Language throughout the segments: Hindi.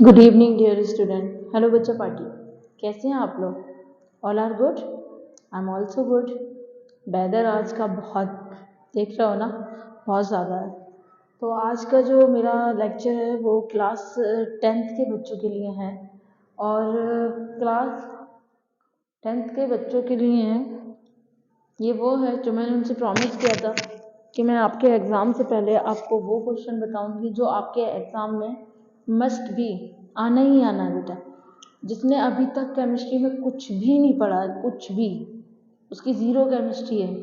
Good evening dear student. Hello बच्चा पार्टी, कैसे हैं आप लोग? All are good, I am also good. Weather आज का बहुत, देख रहे हो ना, बहुत ज़्यादा है। तो आज का जो मेरा लेक्चर है वो क्लास 10th के बच्चों के लिए है और क्लास 10th के बच्चों के लिए है। ये वो है जो मैंने उनसे प्रॉमिस किया था कि मैं आपके एग्ज़ाम से पहले आपको वो क्वेश्चन बताऊंगी जो आपके एग्ज़ाम में मस्ट भी आना ही आना है बेटा। जिसने अभी तक केमिस्ट्री में कुछ भी नहीं पढ़ा है, कुछ भी, उसकी ज़ीरो केमिस्ट्री है,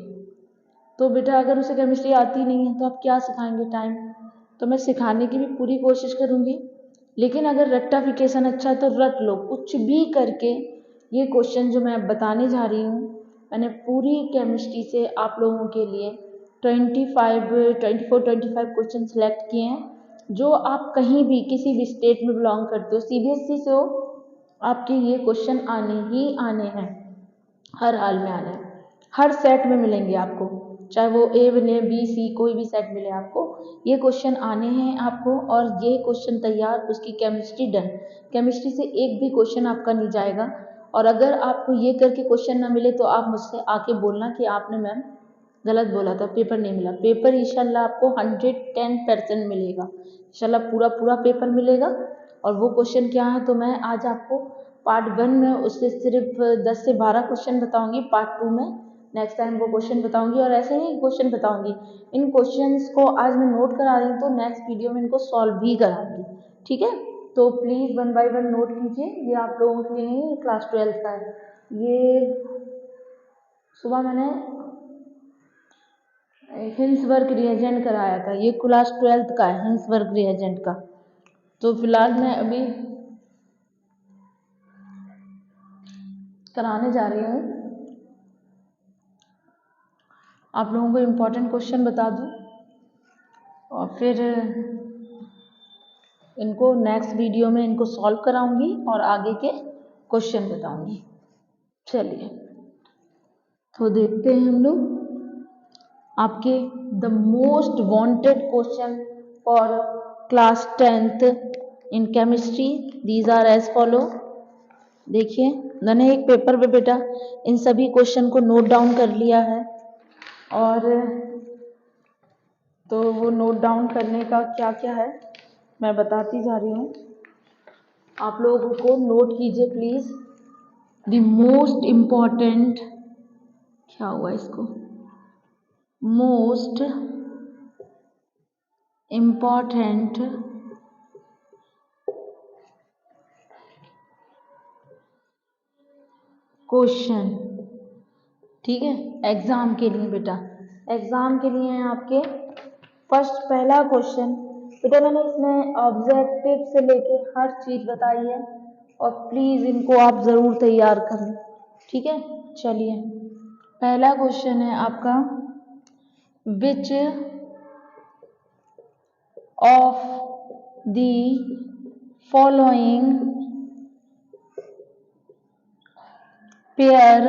तो बेटा अगर उसे केमिस्ट्री आती नहीं है तो आप क्या सिखाएंगे टाइम। तो मैं सिखाने की भी पूरी कोशिश करूँगी, लेकिन अगर रेक्टाफिकेशन अच्छा है तो रट लो कुछ भी करके। ये क्वेश्चन जो मैं बताने जा रही हूँ, मैंने पूरी केमिस्ट्री से आप लोगों के लिए 24-25 क्वेश्चन सेलेक्ट किए हैं। जो आप कहीं भी किसी भी स्टेट में बिलोंग करते हो, सीबीएसई से हो, आपके ये क्वेश्चन आने ही आने हैं, हर हाल में आने हैं। हर सेट में मिलेंगे आपको, चाहे वो ए बने बी सी कोई भी सेट मिले आपको, ये क्वेश्चन आने हैं आपको। और ये क्वेश्चन तैयार, उसकी केमिस्ट्री डन। केमिस्ट्री से एक भी क्वेश्चन आपका नहीं जाएगा। और अगर आपको ये करके क्वेश्चन ना मिले तो आप मुझसे आके बोलना कि आपने मैम गलत बोला था, पेपर नहीं मिला। पेपर इंशाल्लाह आपको 110% मिलेगा, इंशाल्लाह पूरा पूरा पेपर मिलेगा। और वो क्वेश्चन क्या है तो मैं आज आपको पार्ट 1 में उससे सिर्फ 10 से 12 क्वेश्चन बताऊंगी, पार्ट 2 में नेक्स्ट टाइम वो क्वेश्चन बताऊंगी। और ऐसे ही क्वेश्चन बताऊंगी, इन क्वेश्चंस को आज मैं नोट करा रही हूँ तो नेक्स्ट वीडियो में इनको सॉल्व भी कराऊंगी, ठीक है। तो प्लीज़ 1 बाय 1 नोट कीजिए, ये आप लोगों के लिए नहीं, क्लास 12 का है। ये सुबह मैंने हिंसवर्क रिएजेंट कराया था, ये क्लास 12 का है, हिंसवर्क रिएजेंट का। तो फिलहाल मैं अभी कराने जा रही हूँ, आप लोगों को इम्पोर्टेंट क्वेश्चन बता दूँ और फिर इनको नेक्स्ट वीडियो में इनको सॉल्व कराऊंगी और आगे के क्वेश्चन बताऊंगी। चलिए तो देखते हैं हम लोग आपके the most wanted question for class 10th in chemistry. These are as follow. देखिए मैंने एक पेपर पे बेटा इन सभी क्वेश्चन को नोट डाउन कर लिया है, और तो वो नोट डाउन करने का क्या क्या है मैं बताती जा रही हूँ। आप लोगों को नोट कीजिए प्लीज़। द मोस्ट इम्पॉर्टेंट, क्या हुआ इसको, मोस्ट इम्पॉर्टेंट क्वेश्चन, ठीक है, एग्जाम के लिए बेटा, एग्जाम के लिए है आपके। फर्स्ट पहला क्वेश्चन बेटा, मैंने इसमें ऑब्जेक्टिव से लेके हर चीज बताई है और प्लीज इनको आप जरूर तैयार करें, ठीक है। चलिए पहला क्वेश्चन है आपका, विच of the following pair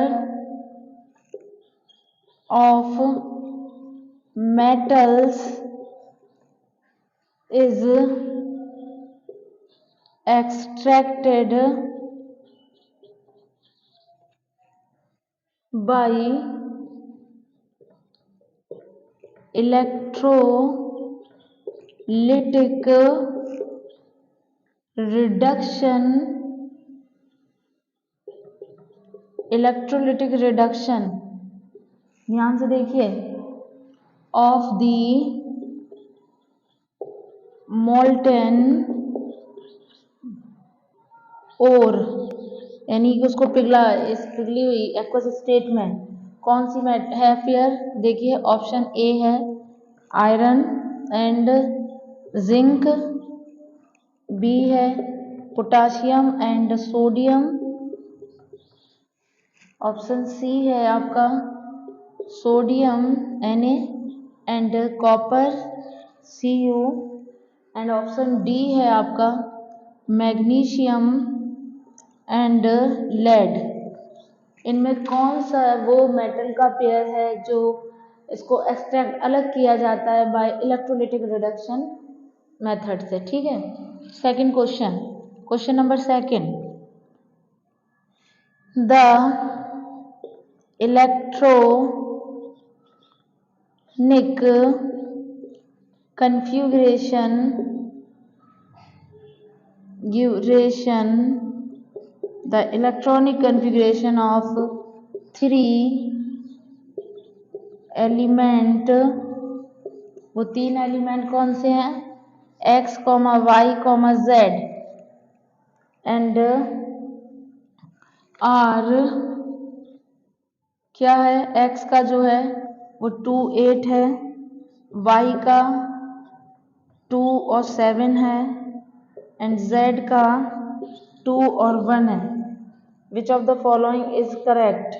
of metals is extracted by electrolytic reduction, electrolytic reduction, ध्यान से देखिए, ऑफ द मोल्टेन और, यानी कि उसको पिघला, इस पिघली हुई एक्वस स्टेट में कौन सी मेट है फेयर। देखिए ऑप्शन ए है आयरन एंड जिंक, बी है potassium and sodium, option C है आपका sodium Na and copper Cu, and option D है आपका मैग्नीशियम एंड लेड। इनमें कौन सा वो मेटल का पेयर है जो इसको एक्सट्रैक्ट अलग किया जाता है बाय इलेक्ट्रोलिटिक रिडक्शन मेथड से, ठीक है। Second question, question number second, the electronic configuration the electronic configuration of 3 element, वो 3 एलिमेंट कौन से हैं, x, y, z and r क्या है, x का जो है वो 2, 8 है, y का 2 और 7 है एंड z का 2 और 1 है। Which of the following is correct,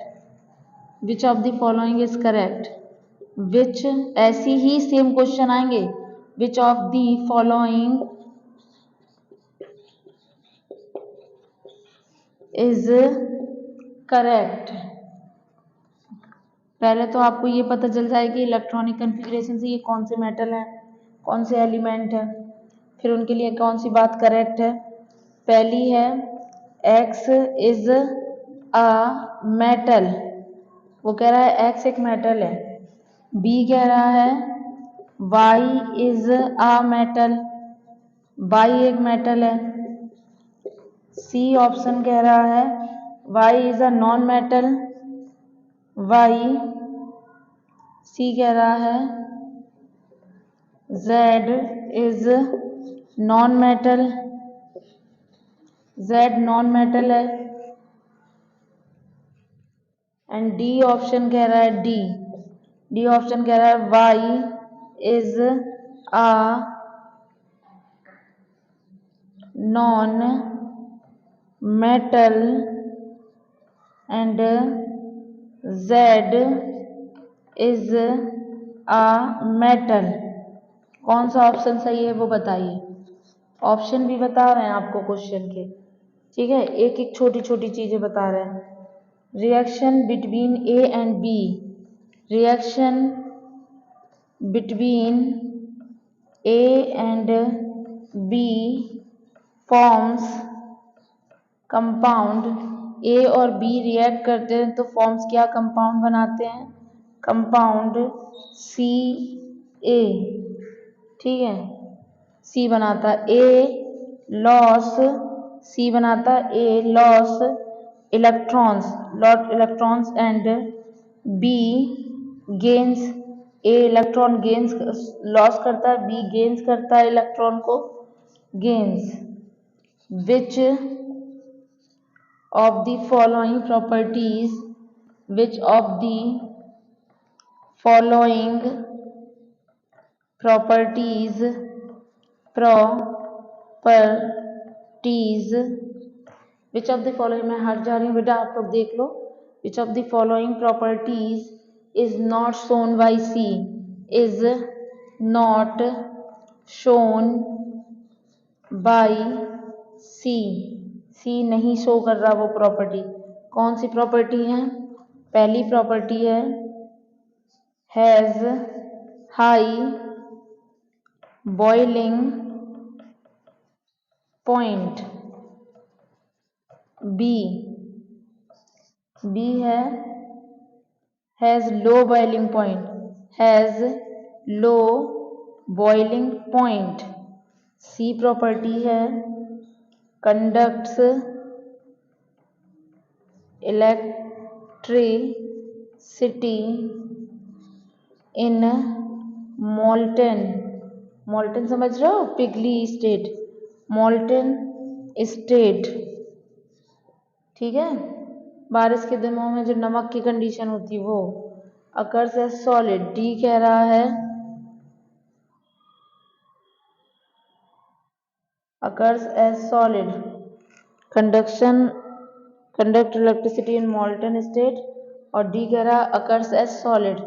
which of the following is correct, which, ऐसी ही सेम क्वेश्चन आएंगे, which of the following is correct. पहले तो आपको ये पता चल जाए कि इलेक्ट्रॉनिक कन्फिग्रेशन से ये कौन से मेटल है, कौन से एलिमेंट है, फिर उनके लिए कौन सी बात करेक्ट है। पहली है X इज अ मेटल, वो कह रहा है X एक मेटल है। B कह रहा है Y is a metal, Y एक मेटल है। C ऑप्शन कह रहा है Y is a non metal, Y। C कह रहा है Z is non metal, Z non metal है। एंड D ऑप्शन कह रहा है D ऑप्शन कह रहा है Y is a non metal and Z is a metal. कौन सा ऑप्शन सही है वो बताइए। ऑप्शन भी बता रहे हैं आपको क्वेश्चन के, ठीक है, एक एक छोटी छोटी चीजें बता रहे हैं। Reaction between A and B, reaction between A and B forms compound. A और B रिएक्ट करते हैं तो फॉर्म्स क्या कंपाउंड बनाते हैं, कंपाउंड Ca, ठीक है, C बनाता A लॉस, C बनाता A loss electrons and B gains, A electron gains loss करता है, B गेन्स करता है इलेक्ट्रॉन को gains. Which of the following properties, which of the following properties which of the following, मैं हट जा रही हूँ बेटा, आप लोग देख लो। Which of the following properties is not shown by C, is not shown by C, C नहीं शो कर रहा वो प्रॉपर्टी। कौन सी प्रॉपर्टी है, पहली प्रॉपर्टी है has high boiling point, B है has low boiling point, has low boiling point. C property है कंडक्ट्स इलेक्ट्रिसिटी इन मोल्टन समझ रहे हो, पिघली स्टेट, मोल्टन स्टेट, ठीक है, बारिश के दिनों में जो नमक की कंडीशन होती है वो। अकर्स एज सॉलिड, डी कह रहा है occurs as solid, conduct electricity in molten state, और डी कह रहा occurs as solid,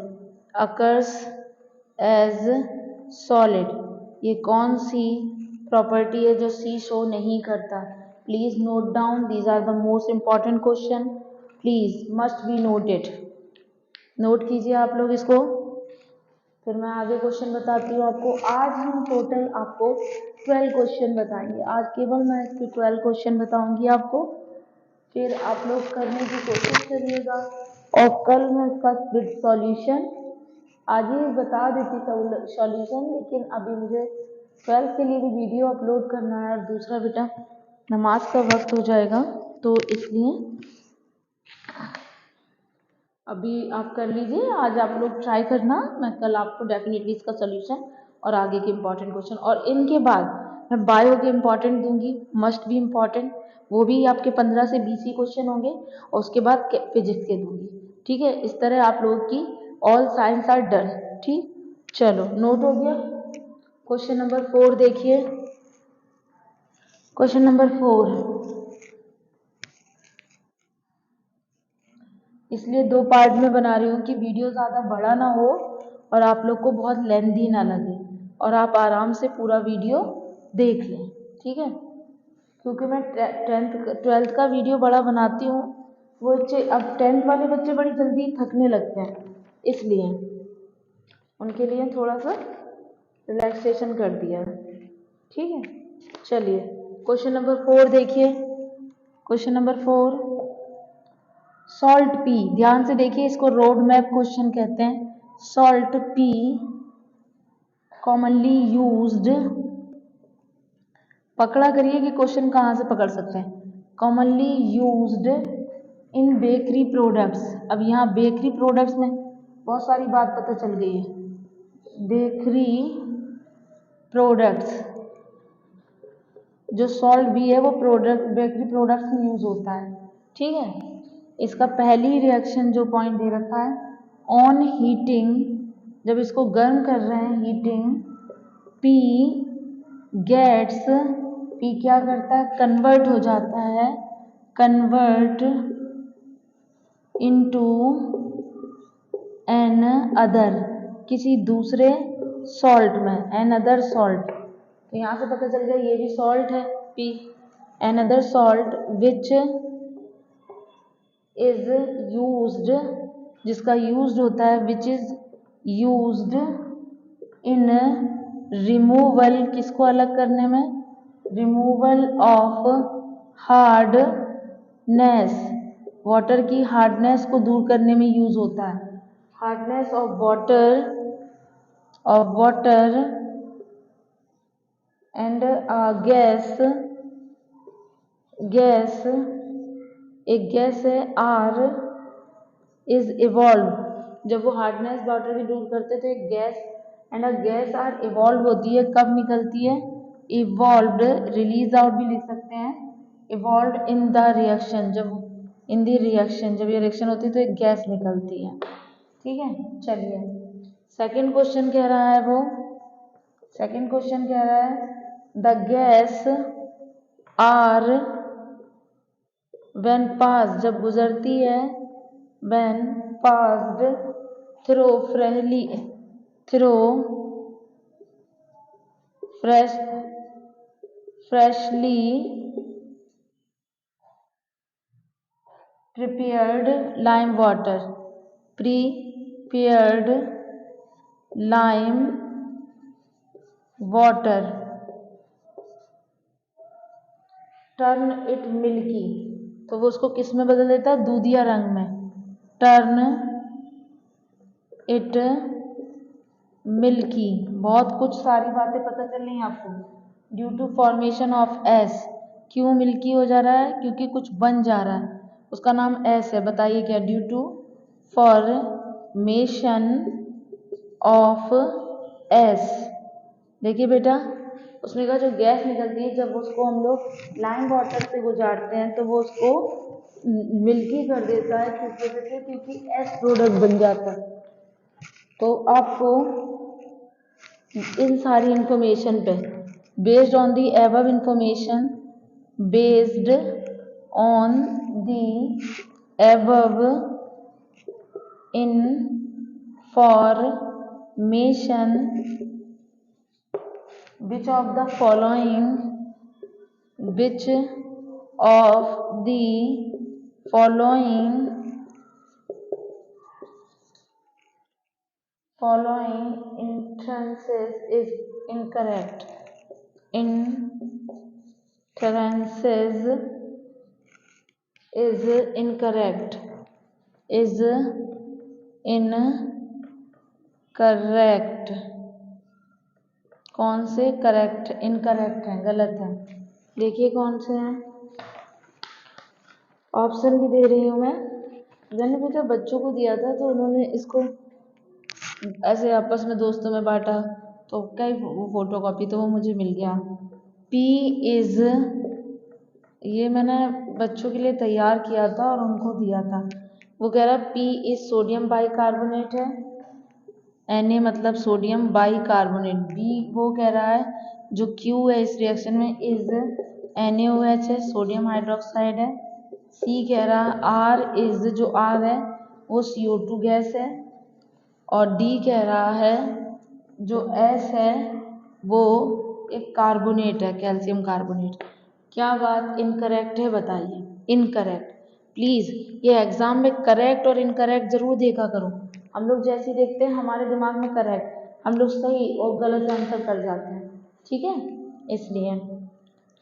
occurs as solid. ये कौन सी प्रॉपर्टी है जो सी शो नहीं करता। Please note down, these are the most important question, please must be noted, नोट कीजिए आप लोग इसको। फिर मैं आगे क्वेश्चन बताती हूँ आपको। आज हम टोटल आपको 12 क्वेश्चन बताएंगे। आज केवल मैं इसके 12 क्वेश्चन बताऊंगी आपको, फिर आप लोग करने की कोशिश करिएगा और कल मैं इसका विद सॉल्यूशन आज ही बता देती सॉल्यूशन, लेकिन अभी मुझे 12 के लिए भी वीडियो अपलोड करना है और दूसरा बेटा नमाज का वक्त हो जाएगा, तो इसलिए अभी आप कर लीजिए। आज आप लोग ट्राई करना, मैं कल आपको डेफिनेटली इसका सोल्यूशन और आगे के इम्पॉर्टेंट क्वेश्चन, और इनके बाद मैं बायो के इम्पॉर्टेंट दूंगी, मस्ट भी इम्पॉर्टेंट, वो भी आपके 15 से 20 ही क्वेश्चन होंगे, और उसके बाद फिजिक्स के दूंगी। ठीक है, इस तरह आप लोगों की ऑल साइंस आर डन। ठीक, चलो नोट हो गया। क्वेश्चन नंबर 4 देखिए। क्वेश्चन नंबर 4 इसलिए 2 पार्ट में बना रही हूँ कि वीडियो ज़्यादा बड़ा ना हो और आप लोग को बहुत लेंथी ना लगे और आप आराम से पूरा वीडियो देख लें। ठीक है, क्योंकि मैं 12th का वीडियो बड़ा बनाती हूँ, वो बच्चे अब 10th वाले बच्चे बड़ी जल्दी थकने लगते हैं, इसलिए उनके लिए थोड़ा सा रिलैक्सेशन कर दिया है। ठीक है, चलिए क्वेश्चन नंबर 4 देखिए। क्वेश्चन नंबर 4, सॉल्ट पी, ध्यान से देखिए, इसको रोड मैप क्वेश्चन कहते हैं। सॉल्ट पी कॉमनली यूज्ड, पकड़ा करिए कि क्वेश्चन कहाँ से पकड़ सकते हैं। Commonly used in bakery products. अब यहाँ बेकरी प्रोडक्ट्स में बहुत सारी बात पता चल गई है। बेकरी प्रोडक्ट्स, जो सॉल्ट भी है वो प्रोडक्ट बेकरी प्रोडक्ट्स में यूज होता है। ठीक है, इसका पहली रिएक्शन जो पॉइंट दे रखा है, ऑन हीटिंग, जब इसको गर्म कर रहे हैं, हीटिंग, पी गेट्स, पी क्या करता है, कन्वर्ट हो जाता है, कन्वर्ट इनटू एन अदर, किसी दूसरे सॉल्ट में, एन अदर सॉल्ट। तो यहाँ से पता चल गया ये भी सॉल्ट है, P, an other salt which is used, जिसका यूज्ड होता है, which is used in removal, किसको अलग करने में, रिमूवल ऑफ हार्डनेस, वाटर की हार्डनेस को दूर करने में यूज होता है। Hardness of water and gas, एक गैस है आर इज इवॉल्व, जब वो हार्डनेस वाटर की दूर करते तो एक gas and a gas are evolve होती है, कब निकलती है, इवॉल्व्ड, रिलीज आउट भी लिख सकते हैं, इवॉल्व्ड इन द रिएक्शन, जब इन द रिएक्शन, जब ये रिएक्शन होती है तो एक गैस निकलती है। ठीक है, चलिए सेकंड क्वेश्चन कह रहा है, वो सेकंड क्वेश्चन कह रहा है, द गैस आर व्हेन पास, जब गुजरती है, when passed through freshly prepared lime water, prepared lime water turn it milky, तो वो उसको किस में बदल देता है, दूधिया रंग में, टर्न इट मिल्की। बहुत कुछ सारी बातें पता चल रही हैं आपको। Due to formation of S, क्यों मिल्की हो जा रहा है, क्योंकि कुछ बन जा रहा है, उसका नाम एस है, बताइए क्या, due to formation of S. देखिए बेटा, उसमें का जो गैस निकलती है, जब उसको हम लोग लाइम वाटर से गुजारते हैं तो वो उसको मिल्की कर देता है, किस वजह से, क्योंकि एस प्रोडक्ट बन जाता है। तो आपको इन सारी इंफॉर्मेशन पे, based on the above information, based on the above information, which of the following following inferences is incorrect. Inferences is incorrect. Is incorrect. कौन से करेक्ट? इनकरेक्ट है, गलत है। देखिए कौन से हैं, ऑप्शन भी दे रही हूँ मैं। मैंने भी तो बच्चों को दिया था तो उन्होंने इसको ऐसे आपस में दोस्तों में बांटा तो कई फोटो कॉपी तो वो मुझे मिल गया। P इज, ये मैंने बच्चों के लिए तैयार किया था और उनको दिया था। वो कह रहा P इज सोडियम बाइकार्बोनेट है, Na मतलब सोडियम बाइकार्बोनेट। B वो कह रहा है जो Q है इस रिएक्शन में इज NaOH है, सोडियम हाइड्रोक्साइड है। C कह रहा R इज, जो R है वो CO2 गैस है। और D कह रहा है जो S है वो एक कार्बोनेट है, कैल्शियम कार्बोनेट। क्या बात इनकरेक्ट है? बताइए। इनकरेक्ट। प्लीज़ ये एग्जाम में करेक्ट और इनकरेक्ट जरूर देखा करो। हम लोग जैसे देखते हैं हमारे दिमाग में करेक्ट, हम लोग सही और गलत आंसर कर जाते हैं, ठीक है, इसलिए।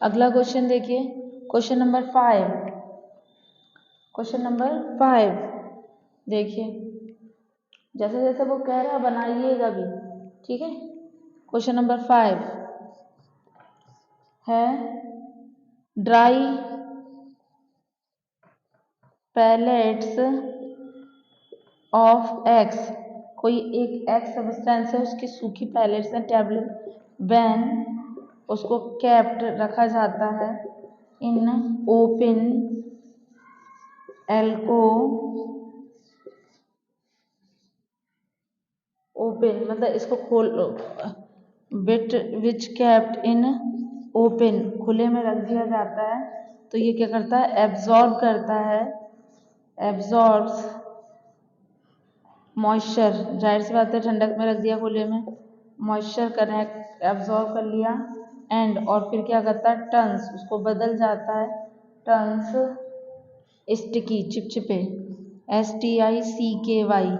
अगला क्वेश्चन देखिए, क्वेश्चन नंबर 5। क्वेश्चन नंबर 5 देखिए, जैसे जैसे वो कह रहा बनाइएगा भी, ठीक है। क्वेश्चन नंबर 5 है ड्राई पैलेट्स ऑफ एक्स। कोई एक एक्स सब्सटेंस है, उसकी सूखी पैलेट्स हैं, टैबलेट, वैन उसको कैप्ट रखा जाता है इन ओपन एल्को, ओपन मतलब इसको खोल, bit which kept in open, खुले में रख दिया जाता है तो ये क्या करता है? एब्जॉर्ब करता है, एब्जॉर्ब्स मॉइस्चर। जाहिर सी बात है ठंडक में रख दिया खुले में, मॉइस्चर कनेक्ट एब्जॉर्ब कर लिया एंड, और फिर क्या करता है? टर्न्स, उसको बदल जाता है, टर्न्स स्टिकी, चिपचिपे, STICKY,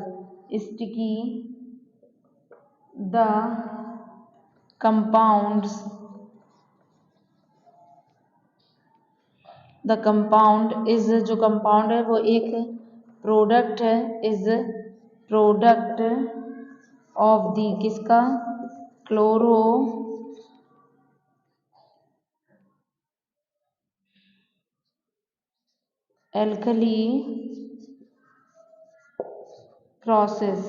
sticky the compounds, the compound is, जो कंपाउंड है वो एक प्रोडक्ट है, इज प्रोडक्ट ऑफ दी, किसका? Chloro alkali process,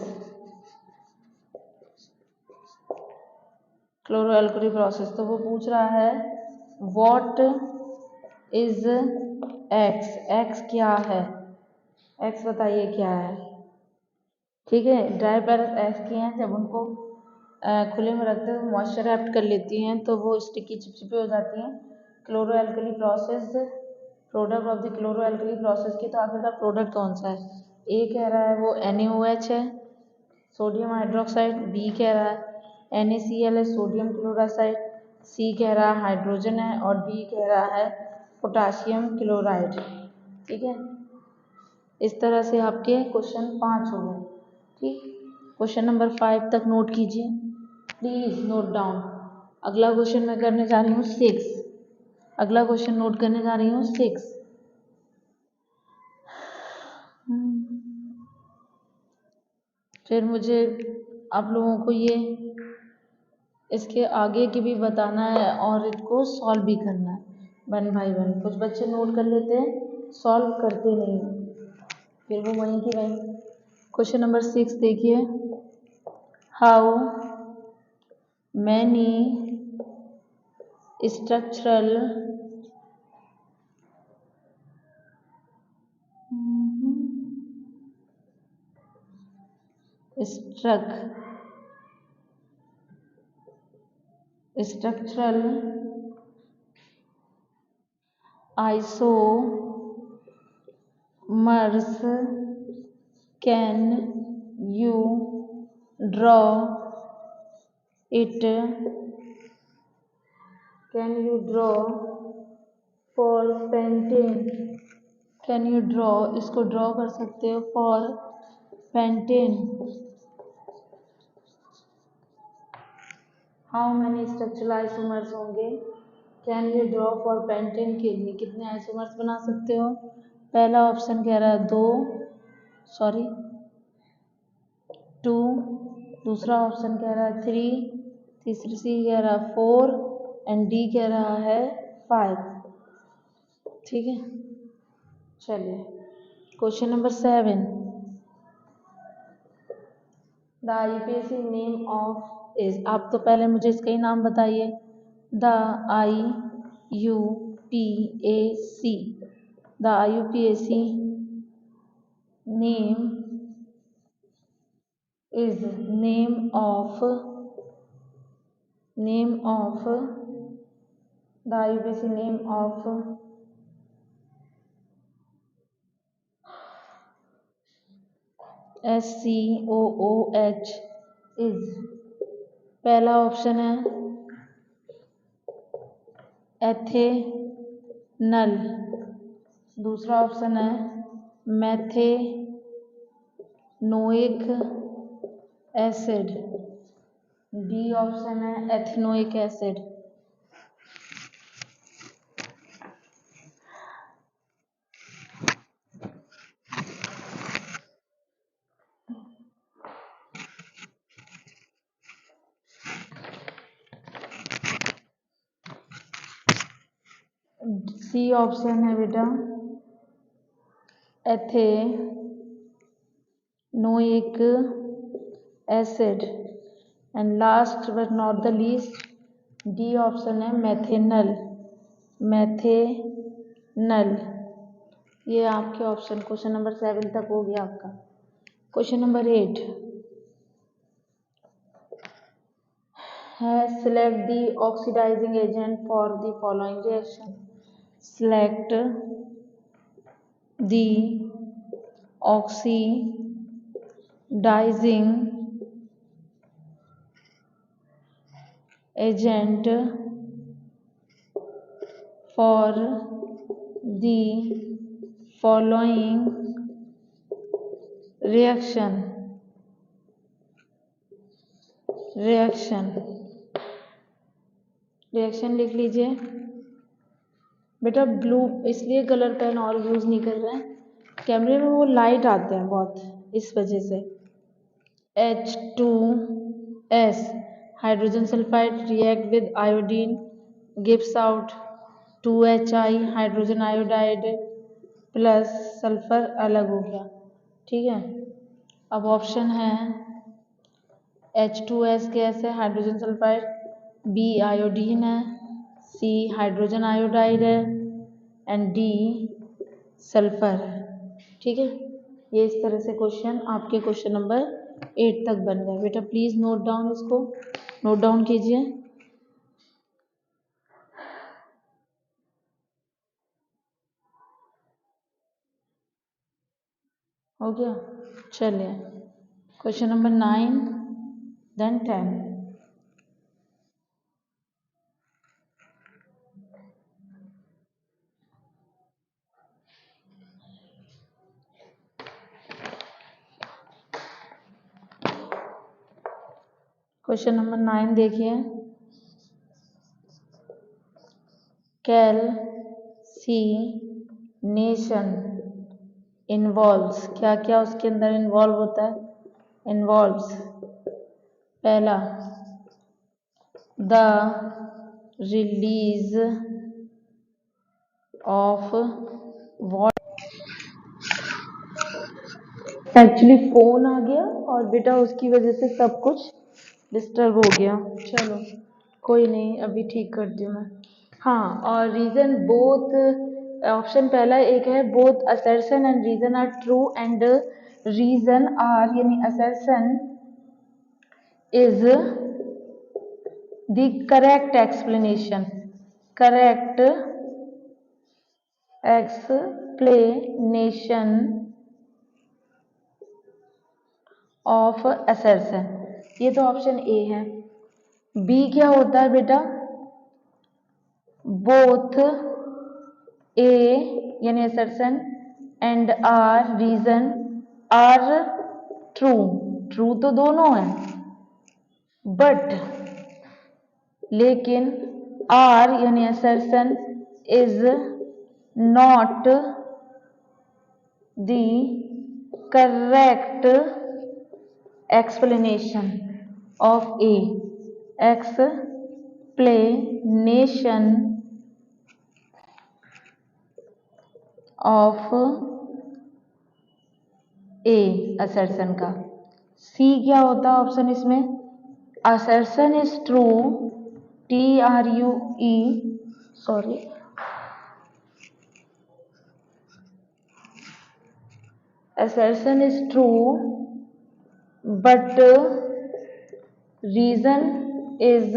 chloro alkali process. तो वो पूछ रहा है व्हाट इज एक्स, एक्स क्या है? एक्स बताइए क्या है, ठीक है। ड्राई पैलेट एक्स की हैं, जब उनको खुले में रखते हैं मॉइस्चर एप्ट कर लेती हैं तो वो स्टिकी चिपचिपी हो जाती हैं। Chloro alkali process, product of the chloro alkali process की, तो आखिरकार प्रोडक्ट कौन सा है? ए कह रहा है वो NaOH है, सोडियम हाइड्रोक्साइड। बी कह रहा है NaCl है, सोडियम क्लोराइड। सी कह रहा है हाइड्रोजन है और डी कह रहा है पोटाशियम क्लोराइड, ठीक है। इस तरह से आपके क्वेश्चन 5 हो गए, ठीक। क्वेश्चन नंबर 5 तक नोट कीजिए, प्लीज नोट डाउन। अगला क्वेश्चन मैं करने जा रही हूँ 6। अगला क्वेश्चन नोट करने जा रही हूँ 6। फिर मुझे आप लोगों को ये इसके आगे की भी बताना है और इसको सॉल्व भी करना है 1 बाय 1। कुछ बच्चे नोट कर लेते हैं, सॉल्व करते नहीं, फिर वो वहीं की वहीं। क्वेश्चन नंबर 6 देखिए, how many structural structural isomers can you draw it, can you draw for pentane, can you draw, इसको ड्रॉ कर सकते हो for pentane how many structural isomers होंगे can you draw for pentane के लिए कितने आइसोमर्स बना सकते हो। पहला ऑप्शन कह रहा है 2, दूसरा ऑप्शन कह रहा है 3, तीसरी सी कह रहा है 4 एंड डी कह रहा है 5। ठीक है, चलिए question number 7। The IUPAC name of is, आप तो पहले मुझे इसका ही नाम बताइए। The IUPAC, the IUPAC name is name of the IUPAC name of SCOOH is, पहला ऑप्शन है एथेनल, दूसरा ऑप्शन है मैथेनोइक एसिड, डी ऑप्शन है एथेनोइक एसिड। सी ऑप्शन है बेटा ethanoic acid and last but not the least D option है मैथेनल। ये आपके ऑप्शन क्वेश्चन नंबर 7 तक हो गया आपका। क्वेश्चन नंबर 8 है select the oxidising agent for the following reaction. Select the oxidizing agent for the following reaction। Reaction लिख लीजिए बेटा। ब्लू इसलिए कलर पेन और यूज़ नहीं कर रहे हैं, कैमरे में वो लाइट आते हैं बहुत, इस वजह से। H2S hydrogen sulphide react with iodine gives out 2HI hydrogen iodide plus sulphur अलग हो गया। ठीक है, अब ऑप्शन है H2S गैस है हाइड्रोजन सल्फाइड, B आयोडीन है, C हाइड्रोजन आयोडाइड है एंड D सल्फर है। ठीक है, ये इस तरह से क्वेश्चन आपके क्वेश्चन नंबर 8 तक बन गए। बेटा प्लीज नोट डाउन, इसको नोट डाउन कीजिए। हो गया, चलिए question number 9 then 10। Question number 9 देखिए, कैल्सीनेशन इन्वॉल्व्स, क्या क्या उसके अंदर इन्वॉल्व होता है। इन्वॉल्व्स पहला the release of what, actually phone आ गया और बेटा उसकी वजह से सब कुछ डिस्टर्ब हो गया। चलो कोई नहीं, अभी ठीक करती हूँ मैं। हाँ, और रीजन बोथ, ऑप्शन पहला एक है both assertion and reason are true and reason are यानी assertion is the correct explanation, correct explanation of assertion, ये तो ऑप्शन ए है। बी क्या होता है बेटा, बोथ ए यानी assertion and R reason are true, true तो दोनों है बट लेकिन आर यानी assertion is not the correct explanation of A. Explanation of A assertion का. C क्या होता है ऑप्शन इसमें? assertion is true, TRUE, sorry, assertion is true but reason is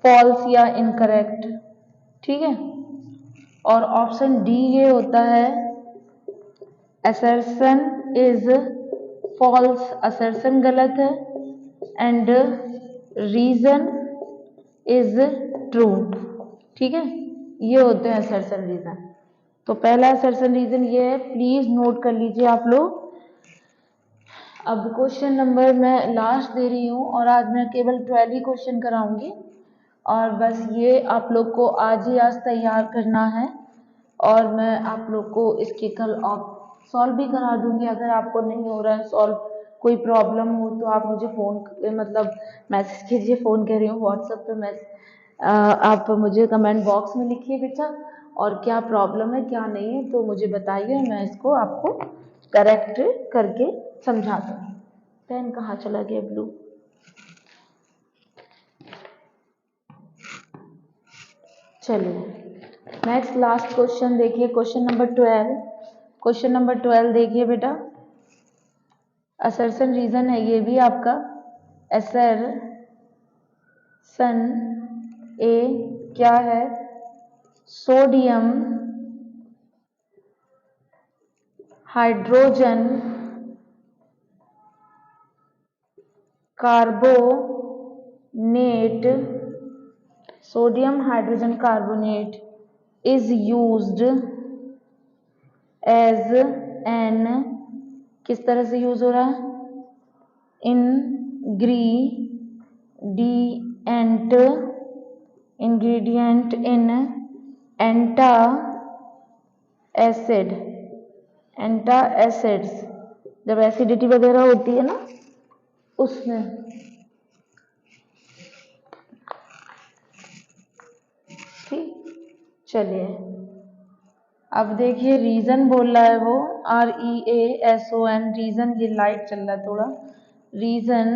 false या incorrect. ठीक है. और ऑप्शन डी ये होता है assertion is false, assertion गलत है, and reason is true. ठीक है, ये होते हैं assertion reason. तो पहला assertion reason ये है, प्लीज नोट कर लीजिए आप लोग. अब क्वेश्चन नंबर मैं लास्ट दे रही हूँ और आज मैं केवल 12 ही क्वेश्चन कराऊंगी और बस ये आप लोग को आज ही आज तैयार करना है और मैं आप लोग को इसके कल सॉल्व भी करा दूंगी. अगर आपको नहीं हो रहा है सॉल्व, कोई प्रॉब्लम हो तो आप मुझे फ़ोन मतलब मैसेज कीजिए, फ़ोन कर रही हूँ व्हाट्सएप पे आप मुझे कमेंट बॉक्स में लिखिए बेटा और क्या प्रॉब्लम है क्या नहीं है तो मुझे बताइए, मैं इसको आपको करेक्ट करके समझा दूंगी. पेन कहाँ चला गया ब्लू? चलिए नेक्स्ट लास्ट क्वेश्चन देखिए, क्वेश्चन नंबर 12. क्वेश्चन नंबर 12 देखिए बेटा, असर्शन रीजन है ये भी आपका. असर्शन ए क्या है? Sodium hydrogen carbonate, sodium hydrogen carbonate is used as an, किस तरह से यूज हो रहा है? ingredient in antacids, जब एसिडिटी वगैरह होती है ना उसमें. ठीक, चलिए अब देखिए रीजन बोल रहा है वो REASON, रीजन. ये लाइट चल रहा है थोड़ा. रीजन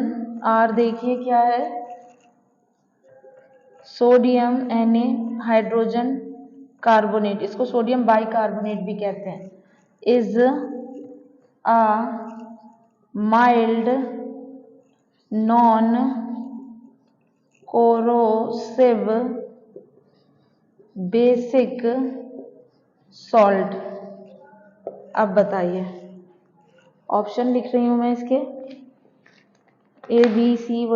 आर देखिए क्या है? सोडियम हाइड्रोजन कार्बोनेट, इसको सोडियम बाइकार्बोनेट भी कहते हैं. Is a mild non corrosive basic salt. अब बताइए, ऑप्शन लिख रही हूं मैं इसके, ABC,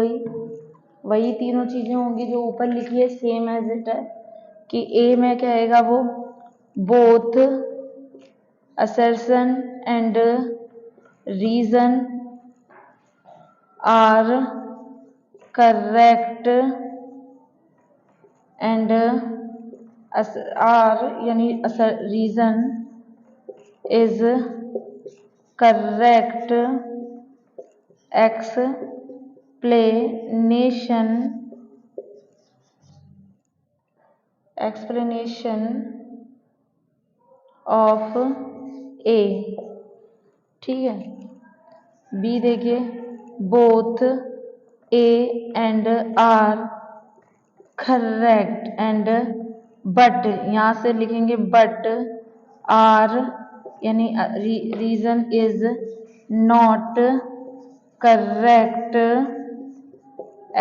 वही तीनों चीजें होंगी जो ऊपर लिखी है, सेम एज इट है. कि ए में क्या आएगा? वो both assertion and reason are correct and are यानी reason is correct explanation of A. ठीक है. बी देखिए, both A and R correct and but, यहाँ से लिखेंगे but R यानी reason is not correct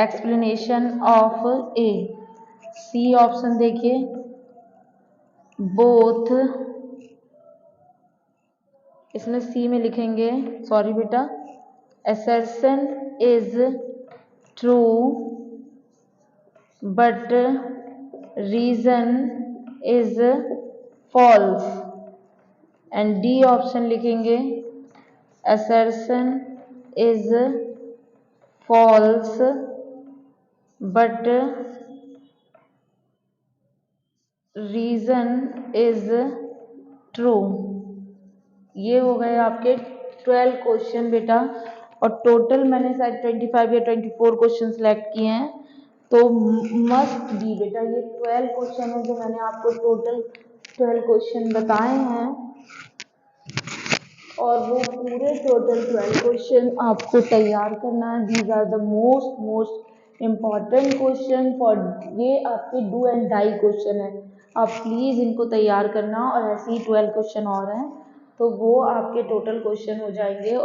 explanation of A. C option देखिए, बोथ, इसमें सी में लिखेंगे, सॉरी बेटा, assertion is true but reason is false. And D option लिखेंगे, assertion is false but reason is true. ये हो गए आपके 12 क्वेश्चन बेटा, और टोटल मैंने शायद 25 या 24 क्वेश्चन सेलेक्ट किए हैं। तो मस्ट बी बेटा ये 12 क्वेश्चन है जो मैंने आपको टोटल 12 क्वेश्चन बताए हैं, और वो पूरे टोटल 12 क्वेश्चन आपको तैयार करना है। These are the most important question for, ये आपके डू एंड डाई क्वेश्चन है। आप प्लीज़ इनको तैयार करना, और ऐसे ही 12 क्वेश्चन और हैं तो वो आपके टोटल क्वेश्चन हो जाएंगे।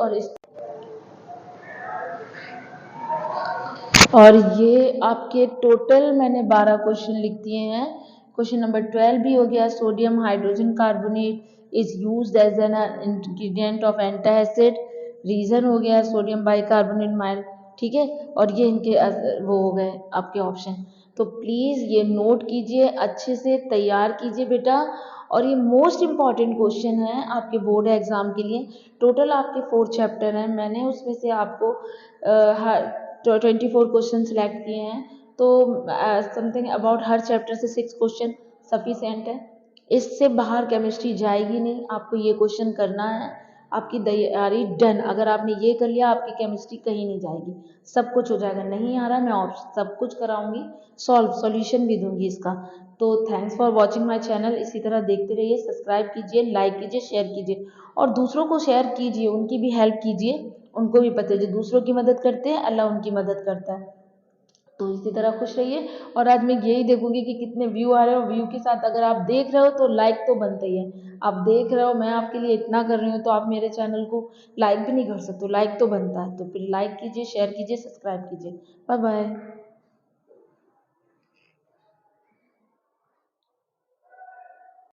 और ये आपके टोटल मैंने 12 क्वेश्चन लिख दिए हैं। क्वेश्चन नंबर 12 भी हो गया, sodium hydrogen carbonate is used as an ingredient of antacid. Reason हो गया सोडियम बाइकार्बोनेट माइल, ठीक है। और ये इनके वो हो गए आपके ऑप्शन। तो प्लीज़ ये नोट कीजिए, अच्छे से तैयार कीजिए बेटा। और ये मोस्ट इम्पॉर्टेंट क्वेश्चन है आपके बोर्ड एग्जाम के लिए। टोटल आपके 4 चैप्टर हैं, मैंने उसमें से आपको 24 क्वेश्चन सिलेक्ट किए हैं। तो समथिंग अबाउट हर चैप्टर से 6 क्वेश्चन सफिशेंट है। इससे बाहर केमिस्ट्री जाएगी नहीं, आपको ये क्वेश्चन करना है। आपकी तैयारी डन, अगर आपने ये कर लिया आपकी केमिस्ट्री कहीं नहीं जाएगी, सब कुछ हो जाएगा। नहीं आ रहा मैं सब कुछ कराऊंगी, सॉल्यूशन भी दूंगी इसका। तो thanks for watching my channel. इसी तरह देखते रहिए, सब्सक्राइब कीजिए, लाइक कीजिए, शेयर कीजिए, और दूसरों को शेयर कीजिए, उनकी भी हेल्प कीजिए। उनको भी पता है जो दूसरों की मदद करते हैं अल्लाह उनकी मदद करता है। तो इसी तरह खुश रहिए। और आज मैं यही देखूंगी कि कितने व्यू आ रहे हो। व्यू के साथ अगर आप देख रहे हो तो लाइक तो बनता ही है। आप देख रहे हो, मैं आपके लिए इतना कर रही हूँ, तो आप मेरे चैनल को लाइक भी नहीं कर सकते, लाइक तो बनता है। तो फिर लाइक कीजिए, शेयर कीजिए, सब्सक्राइब कीजिए। Bye bye.